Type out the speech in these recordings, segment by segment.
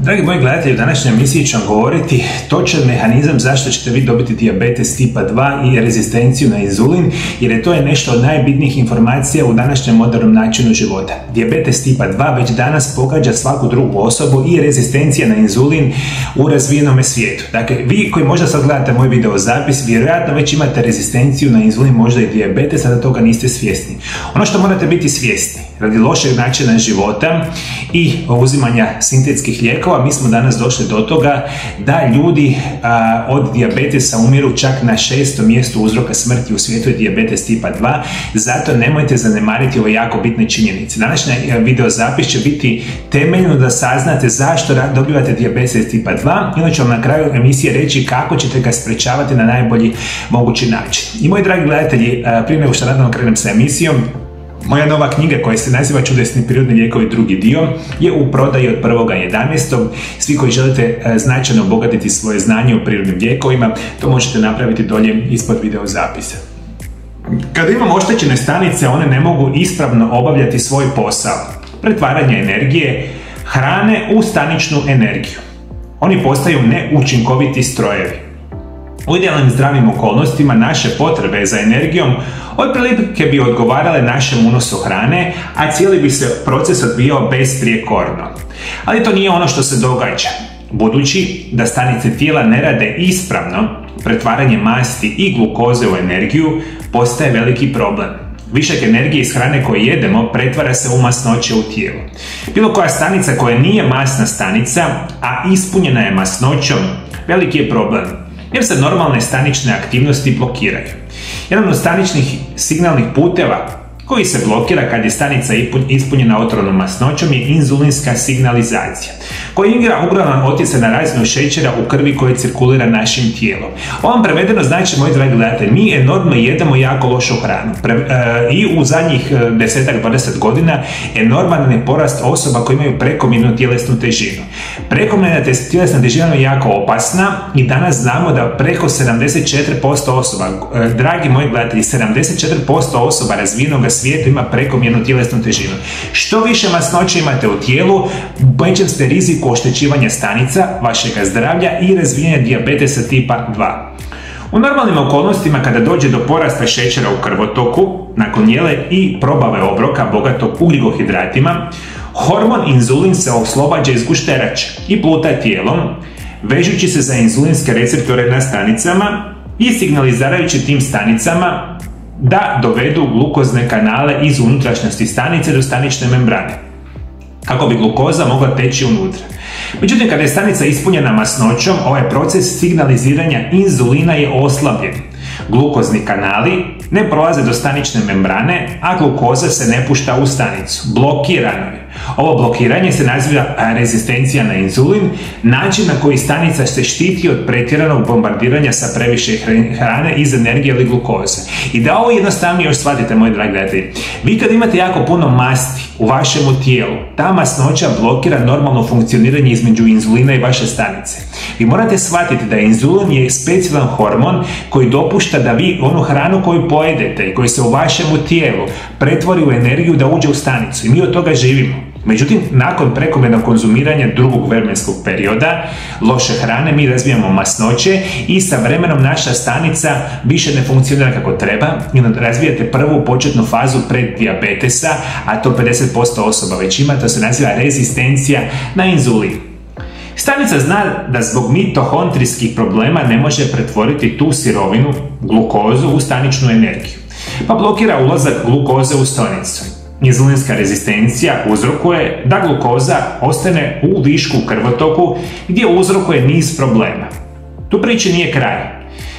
Dragi moji gledatelji, u današnjoj emisiji ću vam govoriti točan mehanizam zašto ćete vi dobiti dijabetes tipa 2 i rezistenciju na inzulin, jer to je nešto od najbitnijih informacija u današnjem modernom načinu života. Dijabetes tipa 2 već danas pogađa svaku drugu osobu i rezistencija na inzulin u razvijenom svijetu. Dakle, vi koji možda sad gledate moj video zapis, vjerojatno već imate rezistenciju na inzulin, možda i dijabetes, a da toga niste svjesni. Ono što morate biti svjesni, radi lošeg načina života i uzimanja sintetskih lijekova, mi smo danas došli do toga da ljudi od dijabetesa umiru čak na 6. mjestu uzroka smrti u svijetu je dijabetes tipa 2, zato nemojte zanemariti ove jako bitne činjenice. Današnja video zapis će biti temeljno da saznate zašto dobivate dijabetes tipa 2 i onda ću vam na kraju emisije reći kako ćete ga sprečavati na najbolji mogući način. I moji dragi gledatelji, prije nego što naravno krenem sa emisijom, moja nova knjiga koja se naziva Čudesni prirodni lijekovi drugi dio je u prodaji od 1.11. Svi koji želite značajno obogatiti svoje znanje o prirodnim lijekovima, to možete napraviti dolje ispod video zapisa. Kada imamo oštećene stanice, one ne mogu ispravno obavljati svoj posao, pretvaranje energije, hrane u staničnu energiju. Oni postaju neučinkoviti strojevi. U idealnim zdravim okolnostima naše potrebe za energijom otprilike bi odgovarale našem unosu hrane, a cijeli bi se proces odvijao besprijekorno. Ali to nije ono što se događa. Budući da stanice tijela ne rade ispravno, pretvaranje masti i glukoze u energiju postaje veliki problem. Višak energije iz hrane koju jedemo pretvara se u masnoće u tijelu. Bilo koja stanica koja nije masna stanica, a ispunjena je masnoćom, veliki je problem, jer se normalne stanične aktivnosti blokiraju. Jedan od staničnih signalnih puteva koji se blokira kad je stanica ispunjena otrovnom masnoćom je inzulinska signalizacija, koja igra ogroman utjecaj na razinu šećera u krvi koji cirkulira našim tijelom. Ovom prevedeno znači, moji dragi gledatelji, mi enormno jedemo jako lošu hranu. I u zadnjih 10-20 godina enorman je porast osoba koji imaju prekomjernu tjelesnu težinu. Prekomjerna tjelesna težina je jako opasna i danas znamo da preko 74% osoba, dragi moji gledatelji, 74% osoba razvijenog svijeta ima prekomjernu tjelesnu težinu. Što više masnoće imate u tijelu, većem ste riziku oštećivanja stanica, vašega zdravlja i razvijanja dijabetesa tipa 2. U normalnim okolnostima, kada dođe do porasta šećera u krvotoku, nakon jele i probave obroka bogatog ugljikohidratima, hormon inzulin se oslobađa iz gušterača i pluta tijelom, vežući se za inzulinske receptore na stanicama i signalizirajući tim stanicama da dovedu glukozne kanale iz unutrašnjosti stanice do stanične membrane, kako bi glukoza mogla teći unutra. Međutim, kada je stanica ispunjena masnoćom, ovaj proces signaliziranja inzulina je oslabljen. Glukozni kanali ne prolaze do stanične membrane, a glukoza se ne pušta u stanicu. Blokirano je. Ovo blokiranje se naziva rezistencija na inzulin, način na koji stanica se štiti od pretjeranog bombardiranja sa previše hrane iz energije ili glukoze. I da ovo jednostavnije još shvatite, moji dragi gledatelji, vi kad imate jako puno masti u vašemu tijelu, ta masnoća blokira normalno funkcioniranje između inzulina i vaše stanice. Vi morate shvatiti da inzulin je specijalan hormon koji dopušta da vi onu hranu koju pojedete i koji se u vašemu tijelu pretvori u energiju da uđe u stanicu i mi od toga živimo. Međutim, nakon prekomjernog konzumiranja drugog vremenskog perioda loše hrane mi razvijamo masnoće i sa vremenom naša stanica više ne funkcionira kako treba i razvijate prvu početnu fazu preddijabetesa, a to 50% osoba već ima, to se naziva rezistencija na inzulin. Stanica zna da zbog mitohondrijskih problema ne može pretvoriti tu sirovinu, glukozu, u staničnu energiju, pa blokira ulazak glukoze u stanicu. Inzulinska rezistencija uzrokuje da glukoza ostane u višku u krvotoku gdje uzrokuje niz problema. Tu priči nije kraj.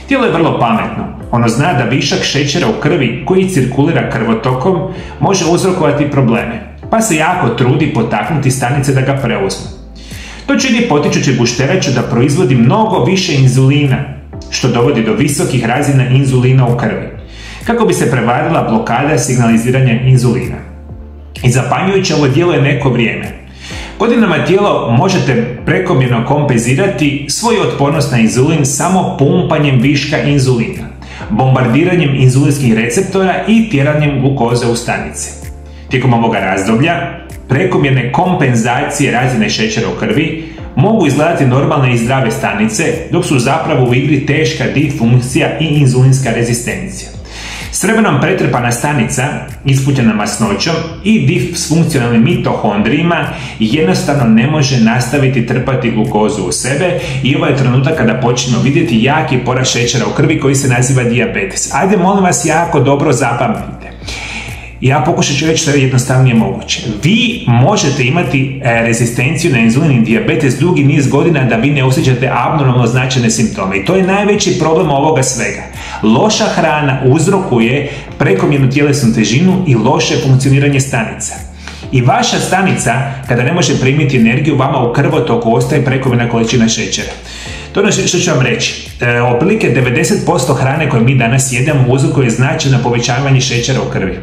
Tijelo je vrlo pametno. Ono zna da višak šećera u krvi koji cirkulira krvotokom može uzrokovati probleme, pa se jako trudi potaknuti stanice da ga preuzmu. To čini potičući gušteraču da proizvodi mnogo više inzulina, što dovodi do visokih razina inzulina u krvi, kako bi se prevarila blokada signaliziranja inzulina. I zapanjujuće ovo djeluje neko vrijeme. Godinama tijelo možete prekomjerno kompenzirati svoju otpornost na inzulin samo pumpanjem viška inzulina, bombardiranjem inzulinskih receptora i tjeranjem glukoze u stanice. Tijekom ovoga razdoblja, prekomjerne kompenzacije razine šećera u krvi mogu izgledati normalne i zdrave stanice, dok su zapravo u igri teška disfunkcija i inzulinska rezistencija. S vremenom pretrpana stanica, ispunjena masnoćom i disfunkcionalnim mitohondrijima, jednostavno ne može nastaviti trpati glukozu u sebe i ovo je trenutak kada počnemo vidjeti jaki porast šećera u krvi koji se naziva dijabetes. Ajde, molim vas, jako dobro zapamtite. Ja pokušat ću reći što je jednostavnije moguće. Vi možete imati rezistenciju na inzulin i dijabetes dugi niz godina da vi ne osjećate abnormalno značajne simptome. I to je najveći problem ovoga svega. Loša hrana uzrokuje prekomjernu tjelesnu težinu i loše funkcioniranje stanica. I vaša stanica, kada ne može primiti energiju, vama u krvotoku ostaje prekomjerna količina šećera. To je što ću vam reći. Otprilike 90% hrane koju mi danas jedemo uzrokuje značajno povećavanje šećera u krvi.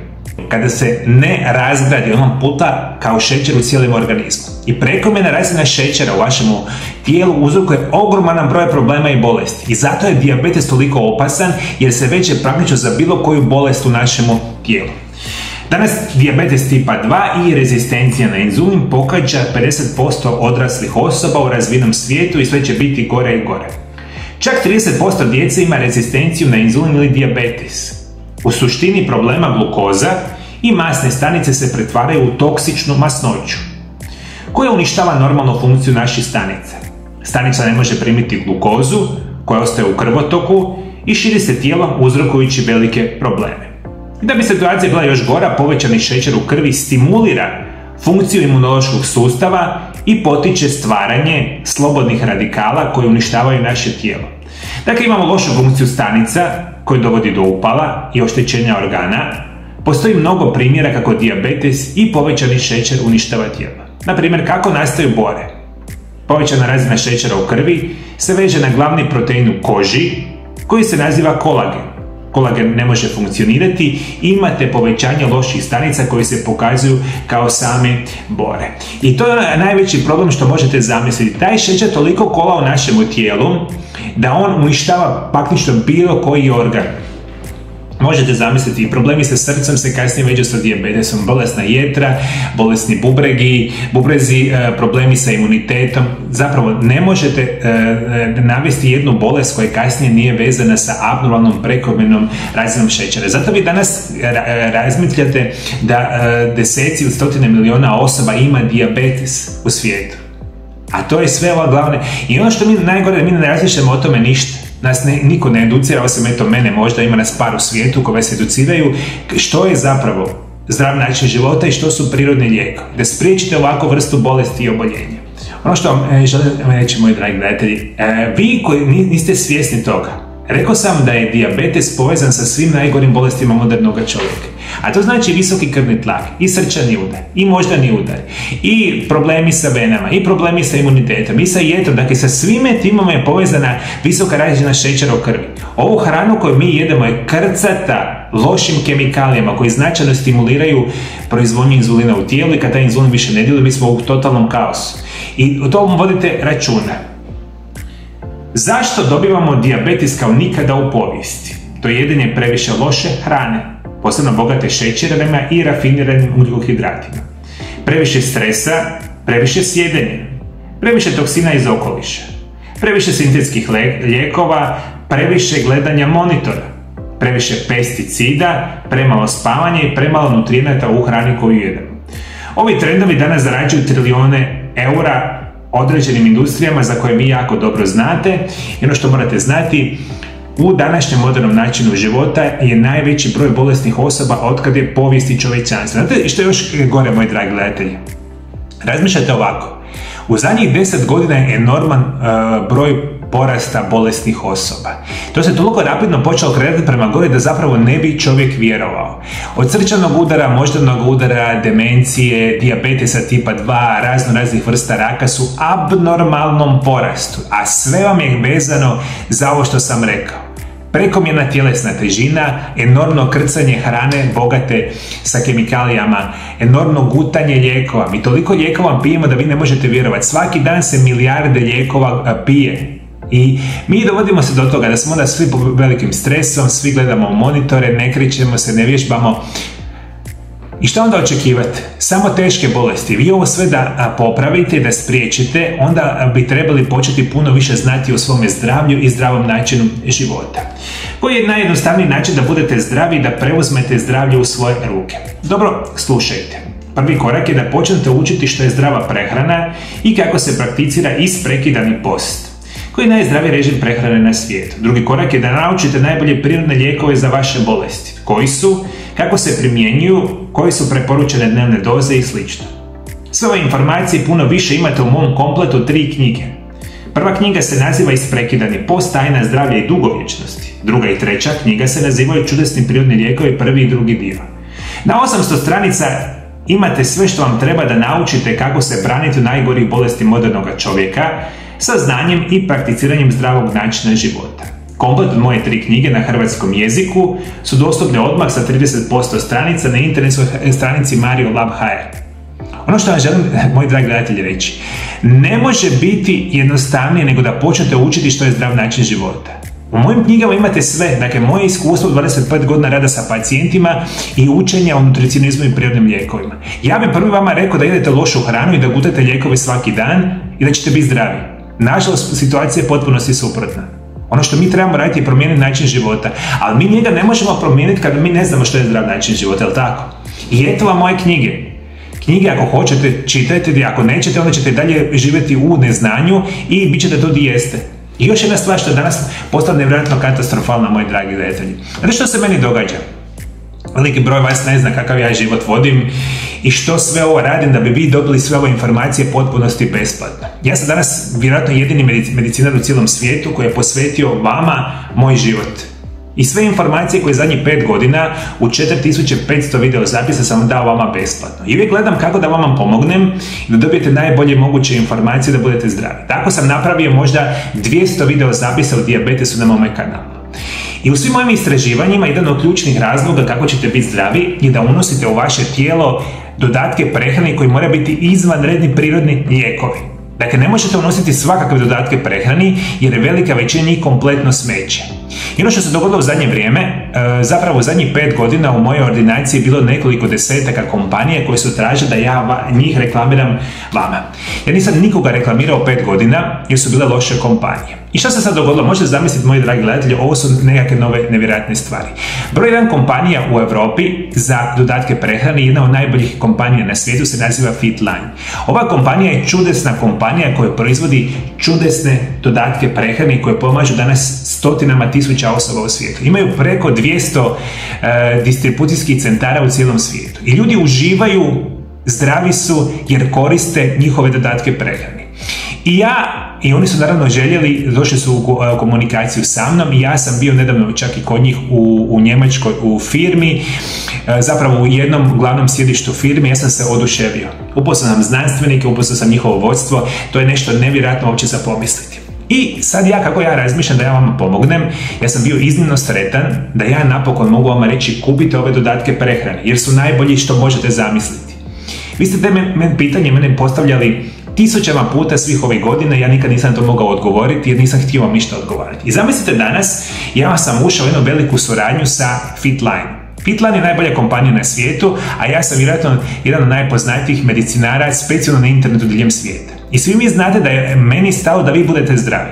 Kada se ne razgradi, on puta kao šećer u cijelom organizmu. I prekomjerna razina šećera u vašem tijelu uzrokuje ogroman broj problema i bolesti. I zato je dijabetes toliko opasan, jer se već praktično za bilo koju bolest u našem tijelu. Danas dijabetes tipa 2 i rezistencija na inzulin pogađa 50% odraslih osoba u razvijenom svijetu i sve će biti gore i gore. Čak 30% djece ima rezistenciju na inzulin ili dijabetes. U suštini problema glukoza i masne stanice se pretvaraju u toksičnu masnoću, koja uništava normalnu funkciju naših stanica. Stanica ne može primiti glukozu, koja ostaje u krvotoku i širi se tijelom uzrokujući velike probleme. I da bi situacija bila još gora, povećani šećer u krvi stimulira funkciju imunološkog sustava i potiče stvaranje slobodnih radikala koji uništavaju naše tijelo. Dakle, imamo lošu funkciju stanica koji dovodi do upala i oštećenja organa. Postoji mnogo primjera kako dijabetes i povećani šećer uništava tijelo. Na primjer, kako nastaju bore. Povećana razina šećera u krvi se veže na glavni protein u koži koji se naziva kolagen. Kolagen ne može funkcionirati i imate povećanje loših stanica koji se pokazuju kao same bore. I to je najveći problem što možete zamisliti. Taj šećer toliko kola u našem tijelu da on uništava praktično bilo koji organ. Možete zamisliti, problemi sa srcem se kasnije vežu sa dijabetesom, bolesna jetra, bolesni bubrezi, problemi sa imunitetom. Zapravo ne možete navesti jednu bolest koja kasnije nije vezana sa abnormalnom prekomjernom razinom šećera. Zato vi danas razmišljate da deseci od stotine miliona osoba ima dijabetes u svijetu. A to je sve ova glavne. I ono što mi najgore, mi ne razmišljamo o tome ništa. Nas niko ne educira, osim eto mene, možda ima nas par u svijetu koji se educiraju, što je zapravo zdrav način života i što su prirodni lijekovi. Da spriječite ovakvu vrstu bolesti i oboljenja. Ono što vam želim reći, moji dragi gledatelji, vi koji niste svjesni toga, rekao sam da je dijabetes povezan sa svim najgorim bolestima modernog čovjeka. A to znači visoki krvni tlak, i srčani udar, i moždani udar, i problemi sa venama, i problemi sa imunitetom, i sa jetrom. Dakle, sa svime timama je povezana visoka razina šećera u krvi. Ovu hranu koju mi jedemo je krcata lošim kemikalijama koji značajno stimuliraju proizvodnju inzulina u tijelu i kad taj inzulin više ne djeluje, mi smo u totalnom kaosu. I o tom vodite računa. Zašto dobivamo dijabetes kao nikada u povijesti? To je jedenje previše loše hrane, posebno bogate šećerima i rafiniranim ugljikohidratima. Previše stresa, previše sjedenja, previše toksina iz okoliša, previše sintetskih lijekova, previše gledanja monitora, previše pesticida, premalo spavanja i premalo nutrijenata u hrani koju jedemo. Ovi trendovi danas zarađuju trilijone eura određenim industrijama za koje vi jako dobro znate. I ono što morate znati, u današnjem modernom načinu života je najveći broj bolesnih osoba otkad je povijesti čovječanstva. Znate što je još gore, moji dragi gledatelji? Razmišljate ovako. U zadnjih 10 godina je enorman broj porasta bolesnih osoba. To se toliko rapidno počelo kretati prema gore da zapravo ne bi čovjek vjerovao. Od srčanog udara, moždanog udara, demencije, dijabetesa tipa 2, raznih vrsta raka su abnormalnom porastu, a sve vam je vezano za ovo što sam rekao. Prekomjerna tjelesna težina, enormno krcanje hrane bogate sa kemikalijama, enormno gutanje lijekova. Mi toliko lijekova pijemo da vi ne možete vjerovati. Svaki dan se milijarde lijekova pije. I mi dovodimo se do toga da smo onda svi pod velikim stresom, svi gledamo u monitore, ne krećemo se, ne vježbamo. I šta onda očekivati? Samo teške bolesti. Vi ovo sve da popravite i da spriječite, onda bi trebali početi puno više znati o svome zdravlju i zdravom načinu života. Koji je najjednostavniji način da budete zdravi i da preuzmete zdravlje u svoje ruke? Dobro, slušajte. Prvi korak je da počnete učiti što je zdrava prehrana i kako se prakticira isprekidani post. Koji je najzdraviji režim prehrane na svijetu? Drugi korak je da naučite najbolje prirodne lijekove za vaše bolesti. Koji su, kako se primjenjuju, koji su preporučene dnevne doze i sl. Sve ove informacije puno više imate u mom kompletu 3 knjige. Prva knjiga se naziva Isprekidani post, tajna zdravlja i dugovječnosti. Druga i treća knjiga se nazivaju Čudesni prirodni lijekovi, prvi i drugi dio. Na 800 stranica imate sve što vam treba da naučite kako se braniti od najgorih bolesti modernog čovjeka sa znanjem i prakticiranjem zdravog načina života. Komplet od moje 3 knjige na hrvatskom jeziku su dostupne odmah sa 30% stranica na internetskoj stranici mariolab.hr. Ono što vam želim, moji dragi gledatelji, reći, ne može biti jednostavnije nego da počnete učiti što je zdrav način života. U mojim knjigama imate sve, dakle moje iskustvo 25 godina rada sa pacijentima i učenja o nutricionizmu i prirodnim lijekovima. Ja bih prvi vama rekao da jedete lošu hranu i da gutate lijekove svaki dan i da ćete biti zdravi. Nažalost, situacija je potpuno suprotna. Ono što mi trebamo raditi je promijeniti način života, ali mi njega ne možemo promijeniti kada mi ne znamo što je zdrav način života, jel tako? I eto vam moje knjige. Knjige ako hoćete čitajte, ako nećete onda ćete dalje živjeti u neznanju i bit ćete to gdje jeste. I još jedna stvar što je danas postala nevjerojatno katastrofalna, moji dragi gledatelji. Znate što se meni događa? Veliki broj vas ne zna kakav ja život vodim i što sve ovo radim da bi vi dobili sve ove informacije potpunosti besplatno. Ja sam danas vjerojatno jedini medicinar u cijelom svijetu koji je posvetio vama moj život. I sve informacije koje zadnjih 5 godina u 4500 video zapisa sam dao vama besplatno. I uvijek gledam kako da vama pomognem i da dobijete najbolje moguće informacije da budete zdravi. Tako sam napravio možda 200 video zapisa o dijabetesu na mome kanalu. I u svim mojim istraživanjima jedan od ključnih razloga kako ćete biti zdravi je da unosite u vaše tijelo dodatke prehrane koji moraju biti izvanredni prirodni lijekovi. Dakle, ne možete unositi svakakve dodatke prehrani jer je velika većina njih kompletno smeće. I ono što se dogodilo u zadnje vrijeme, zapravo u zadnjih 5 godina u mojoj ordinaciji je bilo nekoliko desetaka kompanija koje su tražile da ja njih reklamiram vama. Ja nisam nikoga reklamirao 5 godina jer su bile loše kompanije. I što se sad dogodilo? Možete zamisliti, moji dragi gledatelji, ovo su nekakve nove nevjerojatne stvari. Broj 1 kompanija u Europi za dodatke prehrane, jedna od najboljih kompanija na svijetu, se naziva Fitline. Ova kompanija je čudesna kompanija koja proizvodi čudesne dodatke prehrane koje pomažu danas stotinama tisuća osoba u svijetu. Imaju preko 200 distribucijskih centara u cijelom svijetu. I ljudi uživaju, zdravi su jer koriste njihove dodatke prehrane. I oni su naravno željeli, došli su u komunikaciju sa mnom i ja sam bio nedavno čak i kod njih u Njemačkoj u firmi, zapravo u jednom glavnom sjedištu firme. Ja sam se oduševio. Upoznao sam znanstvenike, upoznao sam njihovo vodstvo, to je nešto nevjerojatno uopće za pomisliti. I sad kako ja razmišljam da ja vama pomognem, ja sam bio iznimno sretan da ja napokon mogu vama reći kupite ove dodatke prehrane, jer su najbolji što možete zamisliti. Vi ste pitanje mene postavljali tisućama puta svih ovih godina, ja nikad nisam to mogao odgovoriti jer nisam htio vam ništa odgovarati. I zamislite danas, ja sam ušao u jednu veliku suradnju sa Fitline. Fitline je najbolja kompanija na svijetu, a ja sam vjerojatno jedan od najpoznatijih medicinara specijalno na internetu diljem svijeta. I svi mi znate da je meni stalo da vi budete zdravi.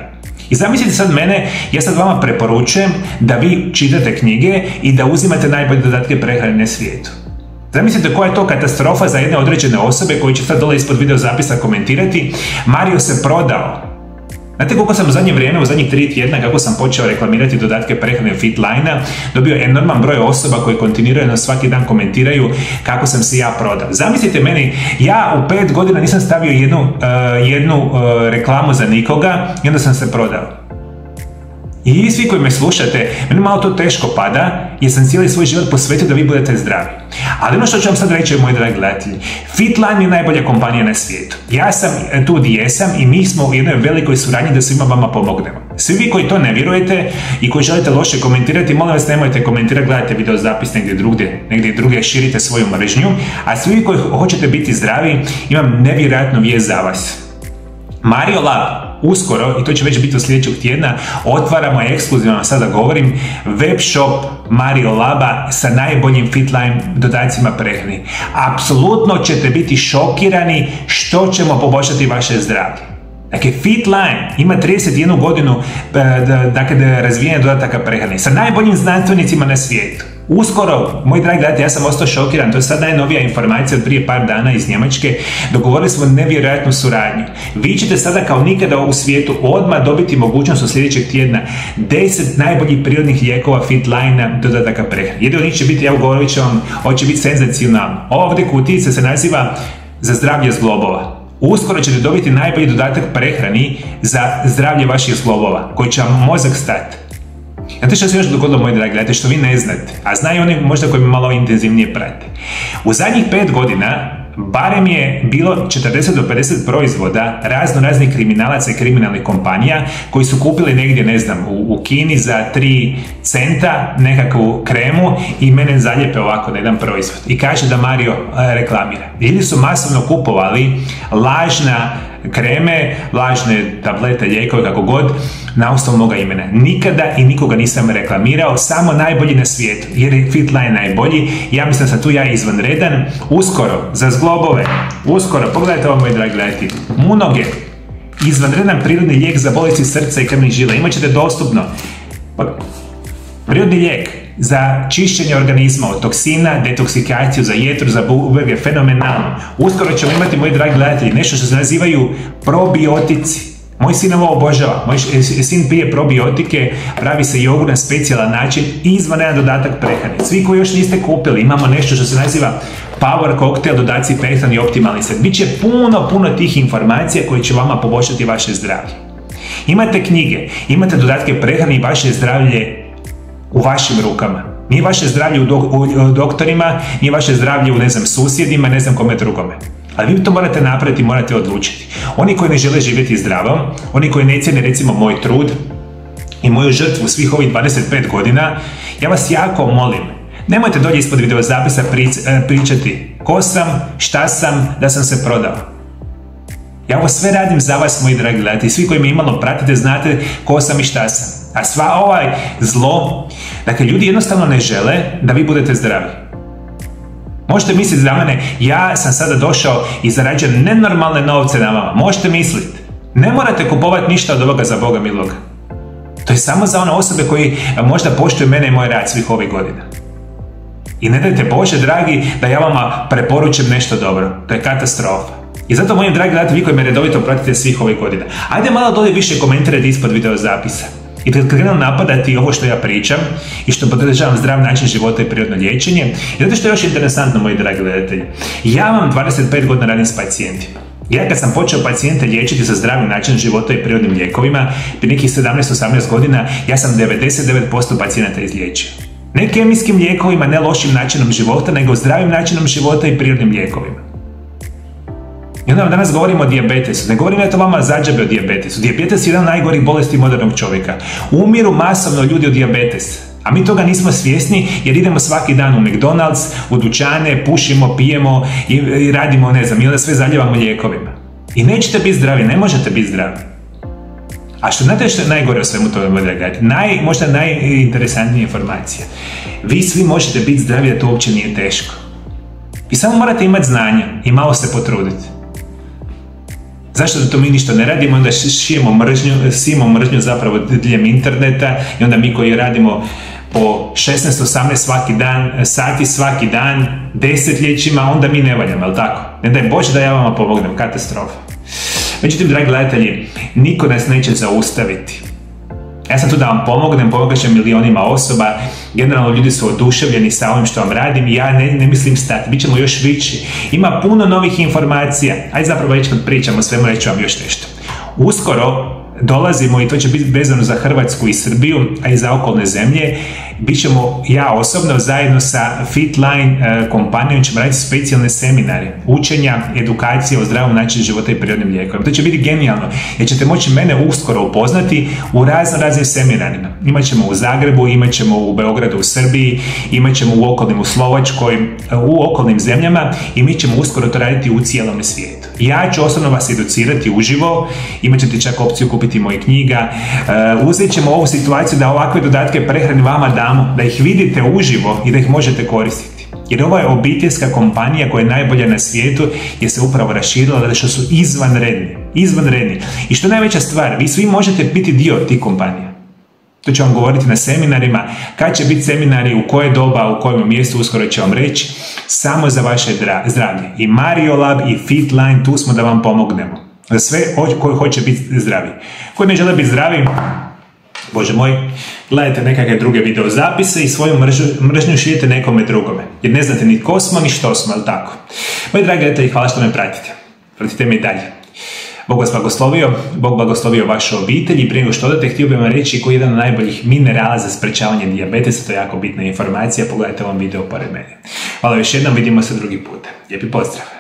I zamislite sad mene, ja sad vama preporučujem da vi čitate knjige i da uzimate najbolje dodatke prehrane na svijetu. Zamislite koja je to katastrofa za jedne određene osobe koji će sad dole ispod video zapisa komentirati: Mario se prodao. Znate koliko sam u zadnje vrijeme, u zadnjih 3 tjedna, kako sam počeo reklamirati dodatke prehrane Fitline-a, dobio enorman broj osoba koji kontinuirano svaki dan komentiraju kako sam se ja prodao. Zamislite meni, ja u 5 godina nisam stavio jednu reklamu za nikoga i onda sam se prodao. I svi koji me slušate, meni malo to teško pada jer sam cijeli svoj život posvetio da vi budete zdravi. Ali ono što ću vam sad reći, moji dragi gledatelji, Fitline je najbolja kompanija na svijetu. Ja sam tu gdje jesam i mi smo u jednoj velikoj suradnji da svima vama pomognemo. Svi vi koji to ne vjerujete i koji želite loše komentirati, molim vas nemojte komentirati, gledajte video zapis negdje drugdje, širite svoju mržnju. A svi vi koji hoćete biti zdravi, imam nevjerojatnu vijest za vas. Mario Lab, uskoro, i to će već biti od sljedećeg tjedna, otvaramo ekskluzivno, sada govorim, web shop Mario Laba sa najboljim Fitline dodacima prehrani. Apsolutno ćete biti šokirani što ćemo poboljšati vaše zdravlje. Dakle, Fitline ima 31 godinu razvijenja dodataka prehrane sa najboljim znanstvenicima na svijetu. Uskoro, moji dragi gledatelji, ja sam ostao šokiran, to je sad najnovija informacija od prije par dana iz Njemačke, dogovorili smo nevjerojatnu suradnju. Vi ćete sada kao nikada u svijetu odmah dobiti mogućnost od sljedećeg tjedna 10 najboljih prirodnih lijekova Fitline dodataka prehrane. Jedan od njih će biti, evo govorit ću vam, ovo će biti senzacionalno. Ova ovdje kutijica se naziva za zdravlje zglobova. Uskoro ćete dobiti najbolji dodatak prehrani za zdravlje vaših zglobova, koji će vam mozak stati. Znate što se još dogodilo, moji dragi gledatelji, što vi ne znate, a znaju oni možda koji me malo intenzivnije prate. U zadnjih 5 godina barem je bilo 40 do 50 proizvoda raznih kriminalaca i kriminalnih kompanija koji su kupili negdje, ne znam, u Kini za 3 centa nekakvu kremu i mene zaljepe ovako na jedan proizvod i kaže da Mario reklamira. Ljudi su masovno kupovali lažna kreme, lažne tablete, lijekove, kako god, na osnovu moga imena. Nikada i nikoga nisam reklamirao, samo najbolji na svijetu, jer je Fitline najbolji. Ja mislim da sam tu ja izvanredan. Uskoro, za zglobove, uskoro, pogledajte ovo, moji dragi gledatelji, Munoge, izvanredan prirodni lijek za bolesti srca i krvnih žila. Imat ćete dostupno prirodni lijek za čišćenje organizma od toksina, detoksikaciju, za jetru, za bubrege, fenomenalno. Uskoro ćemo imati, moji dragi gledatelji, nešto što se nazivaju probiotici. Moj sin ovo obožava. Moj sin pije probiotike, pravi se jogurt na specijalan način i izvanredan dodatak prehrani. Svi koji još niste kupili, imamo nešto što se naziva Power Cocktail, dodaci prehrani i optimalni set. Biće puno tih informacija koje će vama poboljšati vaše zdravlje. Imate knjige, imate dodatke prehrani i vaše zdravlje u vašim rukama. Nije vaše zdravlje u doktorima, nije vaše zdravlje u, ne znam, susjedima, ne znam kome drugome. Ali vi to morate napraviti, morate odlučiti. Oni koji ne žele živjeti zdravo, oni koji ne cijene recimo moj trud i moju žrtvu svih ovih 25 godina, ja vas jako molim, nemojte dolje ispod videozapisa pričati ko sam, šta sam, da sam se prodao. Ja ovo sve radim za vas, moji dragi gledatelji. Svi koji me imalo pratite, znate ko sam i šta sam. A sva ovaj zlo, dakle, ljudi jednostavno ne žele da vi budete zdravi. Možete misliti za mene, ja sam sada došao i zarađujem nenormalne novce na vama. Možete misliti. Ne morate kupovati ništa od ovoga za Boga miloga. To je samo za one osobe koji možda poštuju mene i moj rad svih ovih godina. I ne dajte, Bože dragi, da ja vama preporučim nešto dobro. To je katastrofa. I zato, moji dragi gledatelji, vi koji me redovito pratite svih ovih godina, ajde malo dolje više komentirati ispod videozapisa. I kad krenu napadati ovo što ja pričam i što podržavam zdrav način života i prirodno liječenje, i zato što je još interesantno, moji dragi gledatelji, ja vam 25 godina radim s pacijentima. Ja kad sam počeo pacijente liječiti sa zdravim načinom života i prirodnim lijekovima, prije nekih 17-18 godina, ja sam 99% pacijenata izliječio. Ne kemijskim lijekovima, ne lošim načinom života, nego zdravim načinom života i prirodnim lijekovima. I onda danas govorimo o dijabetesu. Ne govorim ja to vama zadžabe o dijabetesu. Dijabetes je jedan od najgorih bolesti modernog čovjeka. Umiru masovno ljudi od dijabetesa. A mi toga nismo svjesni jer idemo svaki dan u McDonald's, u dućane, pušimo, pijemo i radimo, ne znam, i onda sve zaljevamo lijekovima. I nećete biti zdravi, ne možete biti zdravi. A što znate što je najgore o svemu tome, možda najinteresantnija informacija. Vi svi možete biti zdravi, da to uopće nije teško. Vi samo morate imati znanja i malo se potruditi. Zašto da to mi ništa ne radimo, onda sijemo mržnju zapravo diljem interneta i onda mi koji radimo po 16-18 sati svaki dan, desetljećima, onda mi ne valjamo, jel tako? Ne daj Bože da ja vama pomognem, katastrofa. Međutim, dragi gledatelji, niko nas neće zaustaviti. Ja sam tu da vam pomognem, pomogaćem milionima osoba, generalno ljudi su oduševljeni sa ovim što vam radim i ja ne mislim stati, bit ćemo još vići. Ima puno novih informacija, ajde zapravo već kad pričamo o svemu reći vam još nešto. Uskoro dolazimo, i to će biti vezano za Hrvatsku i Srbiju, a i za okolne zemlje, bit ćemo, ja osobno, zajedno sa Fitline kompanijom ćemo raditi specijalne seminare, učenja, edukacije o zdravom načinu života i prirodnim lijekovima. To će biti genijalno, jer ćete moći mene uskoro upoznati u raznim seminarima. Imat ćemo u Zagrebu, imat ćemo u Beogradu, u Srbiji, imat ćemo u okolnim, u Slovačkoj, u okolnim zemljama i mi ćemo uskoro to raditi u cijelom svijetu. Ja ću osobno vas educirati uživo, imat ćete čak opciju kupiti moje knjiga, uzet ćemo ovu situaciju da ovakve dodatke prehrani vama damo, da ih vidite uživo i da ih možete koristiti. Jer ovo je obiteljska kompanija koja je najbolja na svijetu jer se upravo raširila da što su izvanredni. I što je najveća stvar, vi svi možete biti dio tih kompanija. To ću vam govoriti na seminarima, kad će biti seminari, u koje doba, u kojem mjestu, uskoro će vam reći, samo za vaše zdravlje. I Mariolab i Fitline, tu smo da vam pomognemo. Za sve koji hoće biti zdravi. Koji ne žele biti zdravi, Bože moj, gledajte nekakve druge video zapise i svoju mržnju širite nekome drugome. Jer ne znate ni ko smo, ni što smo, ali tako. Moji dragi gledatelji, hvala što me pratite. Pratite me i dalje. Bog vas blagoslovio, Bog blagoslovio vašu obitelj i prije nego što odate, htio bih vam reći koji je jedan od najboljih minerala za sprečavanje dijabetesa, to je jako bitna informacija, pogledajte ovom video pored mene. Hvala još jednom, vidimo se drugi put. Lijepi pozdrav!